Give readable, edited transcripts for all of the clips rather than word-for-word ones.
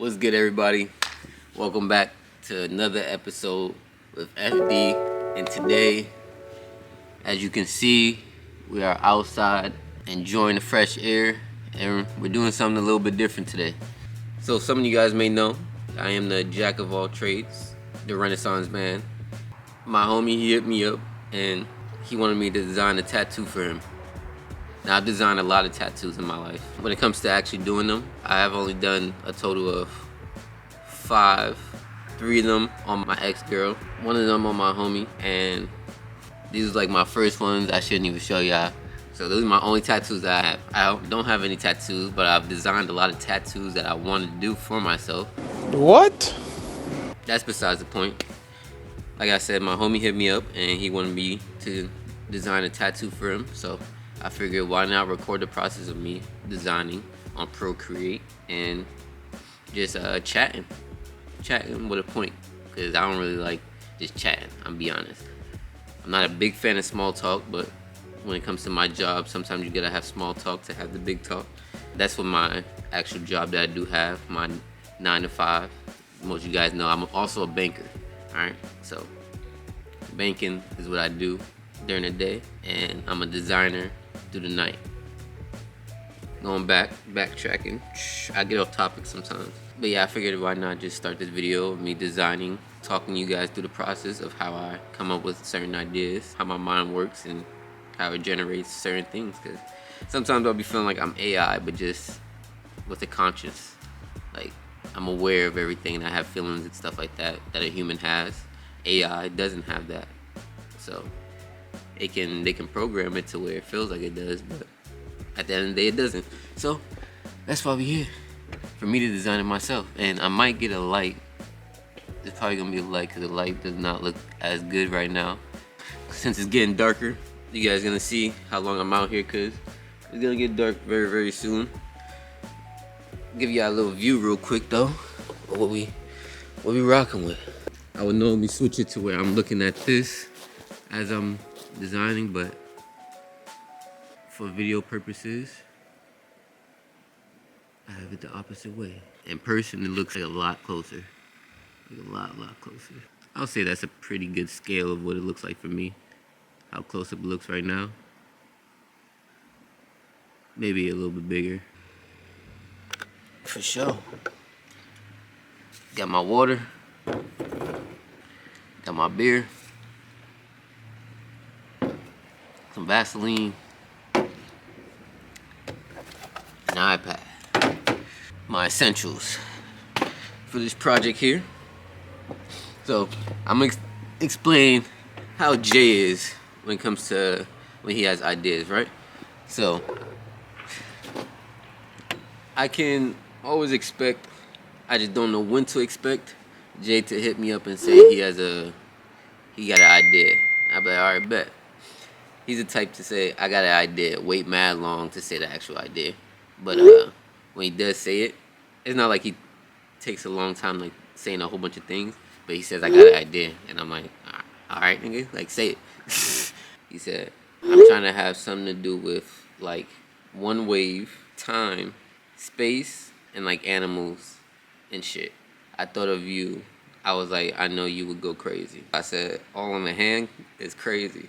What's good, everybody? Welcome back to another episode with FD. And today, as you can see, we are outside enjoying the fresh air, and we're doing something a little bit different today. So some of you guys may know, I am the jack of all trades, the Renaissance man. My homie, he hit me up and he wanted me to design a tattoo for him. Now, I've designed a lot of tattoos in my life. When it comes to actually doing them, I have only done a total of 5. 3 of them on my ex-girl, 1 of them on my homie, and these are like my first ones. I shouldn't even show y'all. So those are my only tattoos that I have. I don't have any tattoos, but I've designed a lot of tattoos that I wanted to do for myself. What? That's besides the point. Like I said, my homie hit me up and he wanted me to design a tattoo for him. So I figured, why not record the process of me designing on Procreate and just chatting with a point, because I don't really like just chatting. I'll be honest. I'm not a big fan of small talk, but when it comes to my job, sometimes you gotta have small talk to have the big talk. That's what my actual job that I do have, my 9 to 5. Most of you guys know I'm also a banker. All right, so banking is what I do during the day, and I'm a designer through the night. Going backtracking, I get off topic sometimes. But yeah, I figured why not just start this video of me designing, talking to you guys through the process of how I come up with certain ideas, how my mind works, and how it generates certain things. Because sometimes I'll be feeling like I'm AI, but just with a conscience. Like, I'm aware of everything, and I have feelings and stuff like that a human has. AI doesn't have that. So they can program it to where it feels like it does, but at the end of the day, it doesn't. So that's why we're here, for me to design it myself. And I might get a light. It's probably gonna be a light because the light does not look as good right now. Since it's getting darker, you guys gonna see how long I'm out here, because it's gonna get dark very, very soon. Give y'all a little view real quick though of what we rocking with. I would normally switch it to where I'm looking at this as I'm designing, but for video purposes, I have it the opposite way. In person, it looks like a lot closer. Like a lot closer. I'll say that's a pretty good scale of what it looks like for me. How close it looks right now. Maybe a little bit bigger. For sure. Got my water. Got my beer. Some Vaseline. An iPad. My essentials for this project here. So I'm gonna explain how Jay is when it comes to when he has ideas, right? So I can always expect, I just don't know when to expect Jay to hit me up and say he got an idea. I'll be like, all right, bet. He's the type to say, I got an idea, wait mad long to say the actual idea. But when he does say it, it's not like he takes a long time like saying a whole bunch of things, but he says, I got an idea. And I'm like, all right, nigga, like, say it. He said, I'm trying to have something to do with like one wave, time, space, and like animals and shit. I thought of you. I was like, I know you would go crazy. I said, all in the hand is crazy.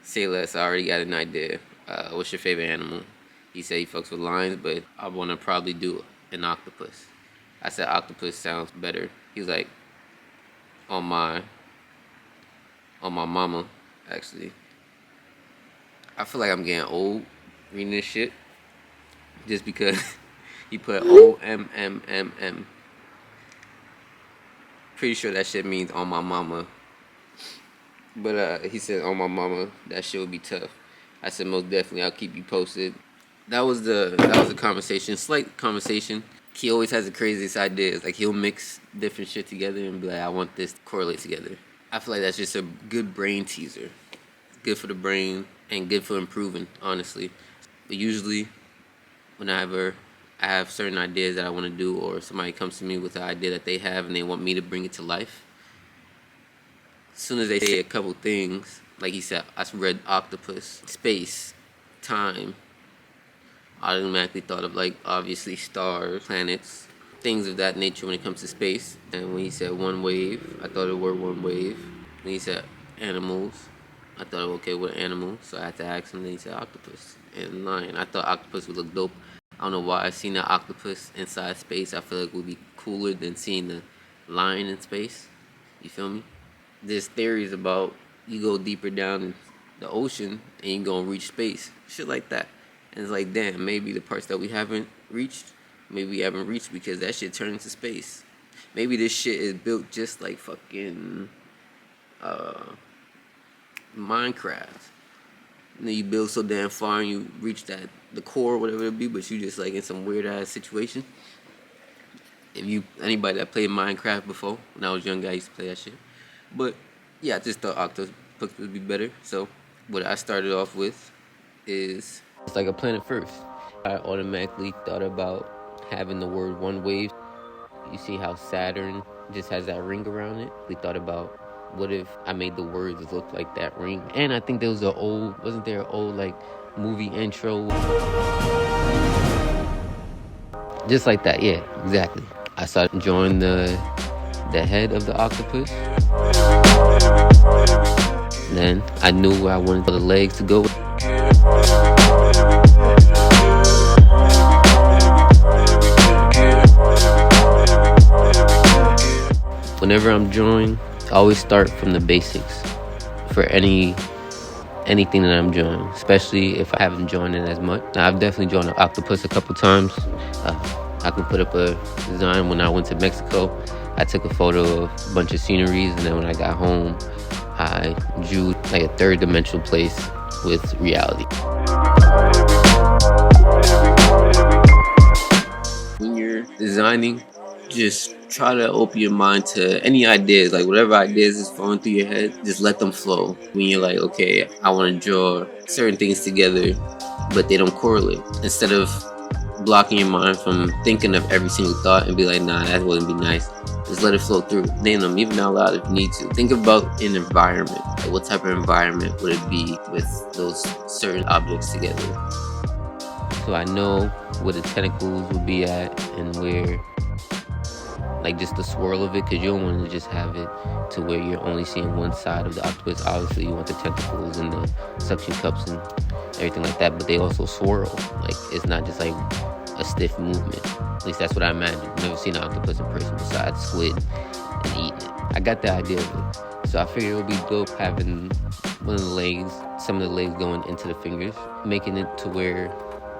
Say less, I already got an idea. What's your favorite animal? He said he fucks with lions, but I want to probably do an octopus. I said octopus sounds better. He was like, on my mama, actually. I feel like I'm getting old reading this shit, just because he put OMMMM. Pretty sure that shit means on my mama. But he said, on my mama, that shit would be tough. I said, most definitely, I'll keep you posted. That was the conversation, slight conversation. He always has the craziest ideas. Like, he'll mix different shit together and be like, I want this to correlate together. I feel like that's just a good brain teaser. Good for the brain and good for improving, honestly. But usually, whenever I have certain ideas that I want to do, or somebody comes to me with an idea that they have and they want me to bring it to life, as soon as they say a couple things, like he said, I read octopus, space, time, I automatically thought of, like, obviously stars, planets, things of that nature when it comes to space. And when he said one wave, I thought of the word one wave. When he said animals, I thought, okay, what animal? So I had to ask him. Then he said octopus and lion. I thought octopus would look dope. I don't know why. I seen an octopus inside space. I feel like it would be cooler than seeing the lion in space. You feel me? There's theories about you go deeper down in the ocean and you gonna reach space, shit like that. And it's like, damn, maybe the parts that we haven't reached, maybe we haven't reached because that shit turned into space. Maybe this shit is built just like fucking uh, Minecraft. And then you build so damn far and you reach that the core, whatever it be, but you just like in some weird ass situation. If you anybody that played Minecraft before, when I was young, I used to play that shit. But yeah, I just thought octopus would be better. So what I started off with is it's like a planet first. I automatically thought about having the word one wave. You see how Saturn just has that ring around it? We thought about what if I made the words look like that ring? And I think there was wasn't there an old like movie intro? Just like that, yeah, exactly. I started drawing the head of the octopus. Then I knew where I wanted the legs to go. Whenever I'm drawing, I always start from the basics for anything that I'm drawing, especially if I haven't drawn it as much. Now, I've definitely drawn an octopus a couple times. I can put up a design. When I went to Mexico, I took a photo of a bunch of sceneries, and then when I got home, I drew like a third dimensional place with reality. When you're designing, just try to open your mind to any ideas, like whatever ideas is flowing through your head, just let them flow. When you're like, okay, I want to draw certain things together, but they don't correlate. Instead of blocking your mind from thinking of every single thought and be like, nah, that wouldn't be nice. Just let it flow through. Name them, even out loud if you need to. Think about an environment. Like what type of environment would it be with those certain objects together? So I know where the tentacles would be at and where, like just the swirl of it, because you don't want to just have it to where you're only seeing one side of the octopus. Obviously, you want the tentacles and the suction cups and everything like that, but they also swirl. Like it's not just like a stiff movement. At least that's what I imagine. I've never seen an octopus in person besides squid and eating it. I got the idea of it, so I figured it would be dope having one of the legs, some of the legs going into the fingers, making it to where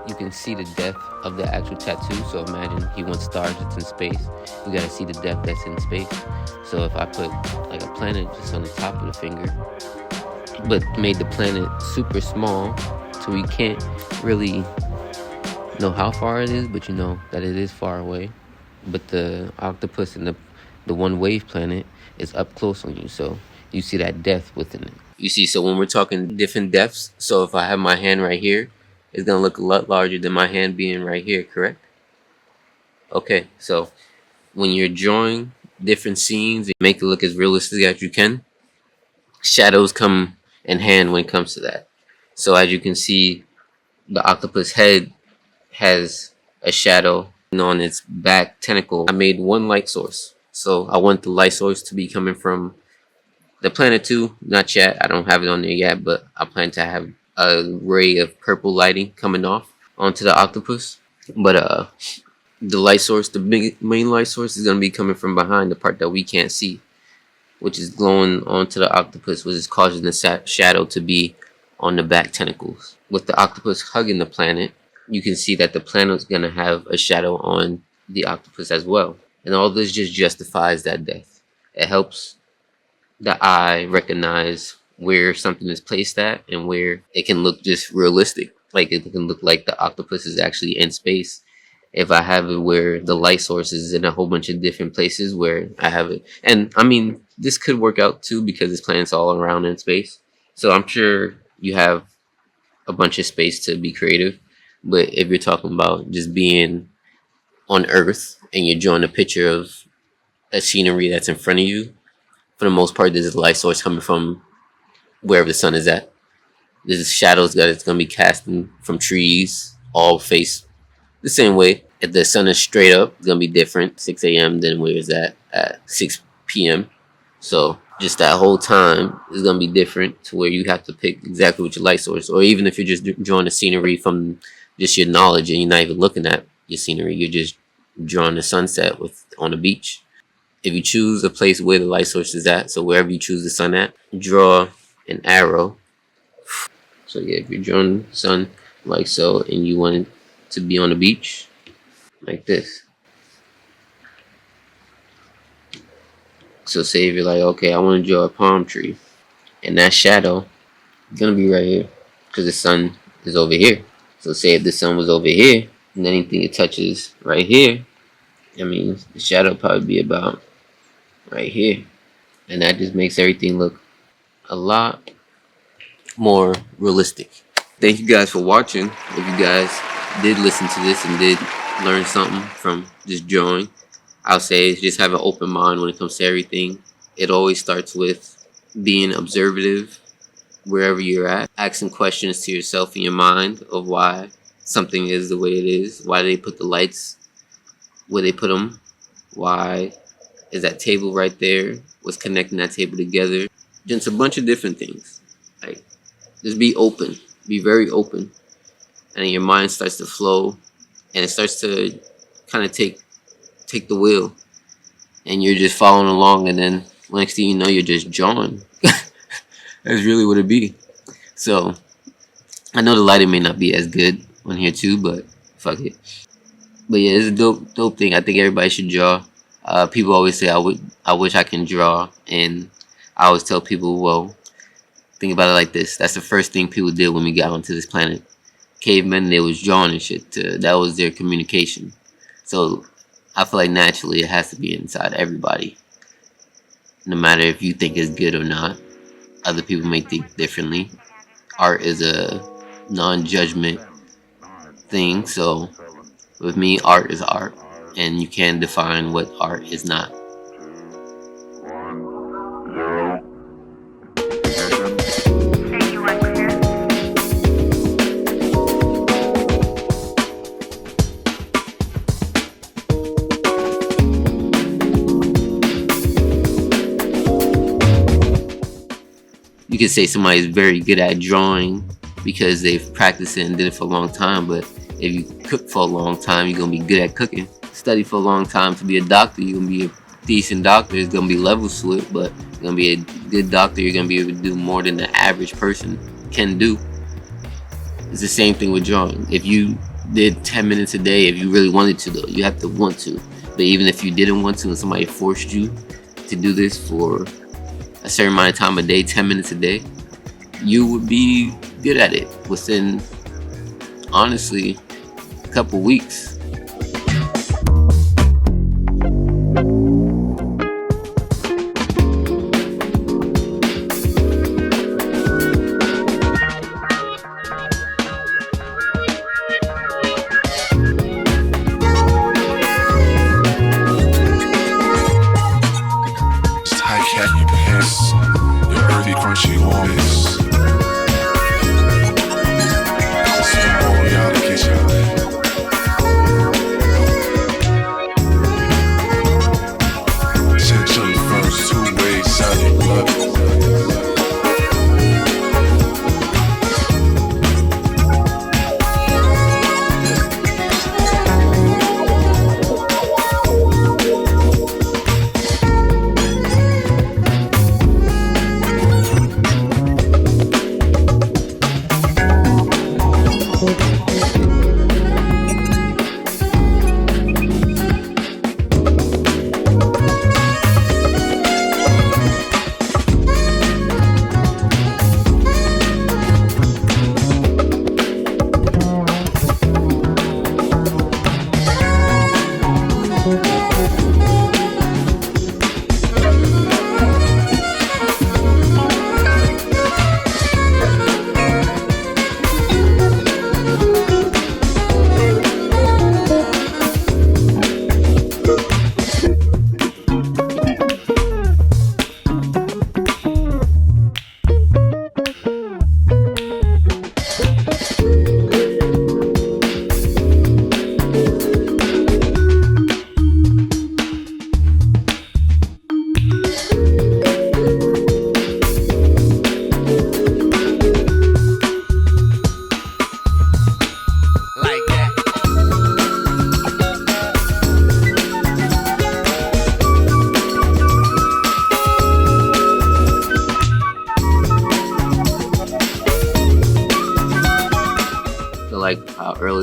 you can see the depth of the actual tattoo. So imagine he wants stars that's in space. You gotta see the depth that's in space. So if I put like a planet just on the top of the finger, but made the planet super small, so we can't really know how far it is, but you know that it is far away. But the octopus and the one wave planet is up close on you, so you see that depth within it. You see, so when we're talking different depths, so if I have my hand right here, it's gonna look a lot larger than my hand being right here, correct? Okay, so when you're drawing different scenes, you make it look as realistic as you can. Shadows come in hand when it comes to that. So as you can see, the octopus head has a shadow on its back tentacle. I made one light source. So I want the light source to be coming from the planet 2, not yet. I don't have it on there yet, but I plan to have a ray of purple lighting coming off onto the octopus. But the light source, the main light source, is gonna be coming from behind, the part that we can't see, which is glowing onto the octopus, which is causing the shadow to be on the back tentacles. With the octopus hugging the planet, you can see that the planet is gonna have a shadow on the octopus as well. And all this just justifies that depth. It helps the eye recognize where something is placed at and where it can look just realistic. Like it can look like the octopus is actually in space. If I have it where the light source is in a whole bunch of different places where I have it. And I mean, this could work out too because this planet's all around in space. So I'm sure you have a bunch of space to be creative. But if you're talking about just being on Earth and you're drawing a picture of a scenery that's in front of you, for the most part, there's a light source coming from wherever the sun is at. There's shadows that it's going to be casting from trees, all face the same way. If the sun is straight up, it's gonna be different 6 a.m. than where it's at 6 p.m. So just that whole time is gonna be different to where you have to pick exactly what your light source, or even if you're just drawing the scenery from just your knowledge and you're not even looking at your scenery, you're just drawing the sunset with on the beach. If you choose a place where the light source is at, so wherever you choose the sun at, draw an arrow. So yeah, if you're drawing the sun like so, and you want it to be on the beach, like this. So say if you're like, okay, I want to draw a palm tree, and that shadow is gonna be right here, because the sun is over here. So say if the sun was over here, and anything it touches right here, I mean, the shadow probably be about right here, and that just makes everything look a lot more realistic. Thank you guys for watching. If you guys did listen to this and did learn something from just drawing, I'll say just have an open mind when it comes to everything. It always starts with being observative wherever you're at, asking questions to yourself in your mind of why something is the way it is, why they put the lights where they put them, why is that table right there, what's connecting that table together, just a bunch of different things. Like, just be open, be very open, and then your mind starts to flow, and it starts to kind of take the wheel, and you're just following along, and then next thing you know, you're just drawing. That's really what it be. So I know the lighting may not be as good on here too, but fuck it. But yeah, it's a dope thing. I think everybody should draw. People always say I wish I can draw, and I always tell people, well, think about it like this. That's the first thing people did when we got onto this planet. Cavemen, they was drawing and shit. That was their communication. So I feel like naturally it has to be inside everybody. No matter if you think it's good or not. Other people may think differently. Art is a non-judgment thing. So with me, art is art. And you can define what art is not. You could say somebody's very good at drawing because they've practiced it and did it for a long time, but if you cook for a long time, you're gonna be good at cooking. Study for a long time to be a doctor, you're gonna be a decent doctor. There's gonna be levels to it, but you're gonna be a good doctor. You're gonna be able to do more than the average person can do. It's the same thing with drawing. If you did 10 minutes a day, if you really wanted to, though, you have to want to. But even if you didn't want to and somebody forced you to do this for a certain amount of time a day, 10 minutes a day, you would be good at it within, honestly, a couple weeks.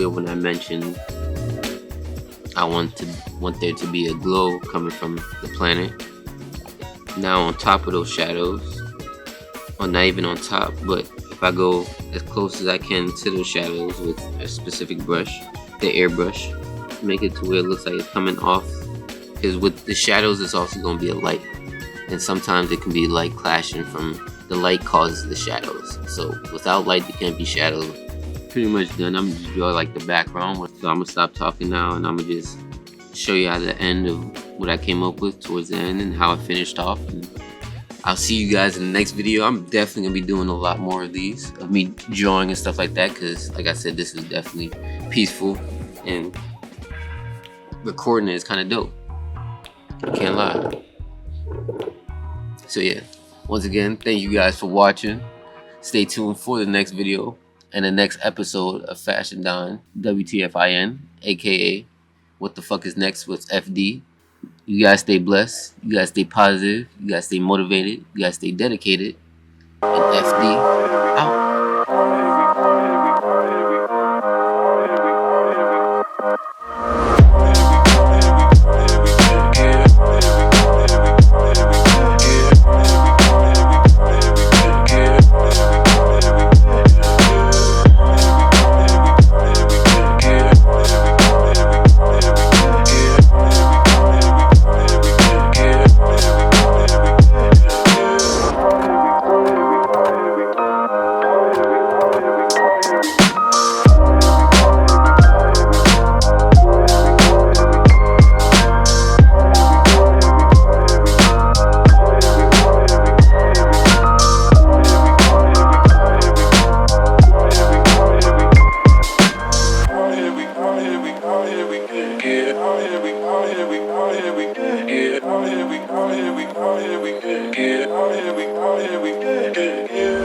earlier when I mentioned I want there to be a glow coming from the planet. Now on top of those shadows, or not even on top, but if I go as close as I can to those shadows with a specific brush, the airbrush, make it to where it looks like it's coming off. Because with the shadows, it's also going to be a light, and sometimes it can be light clashing from the light causes the shadows. So without light, there can't be shadows. Pretty much done. I'm gonna just draw like the background. So I'm gonna stop talking now, and I'm gonna just show you how the end of what I came up with towards the end and how I finished off. And I'll see you guys in the next video. I'm definitely gonna be doing a lot more of these, of me drawing and stuff like that, because like I said, this is definitely peaceful, and recording it is kind of dope. I can't lie. So yeah, once again, thank you guys for watching. Stay tuned for the next video and the next episode of Fashion Don, WTFIN, aka What the Fuck Is Next with FD. You guys stay blessed, you guys stay positive, you guys stay motivated, you guys stay dedicated, and FD out. Here we go.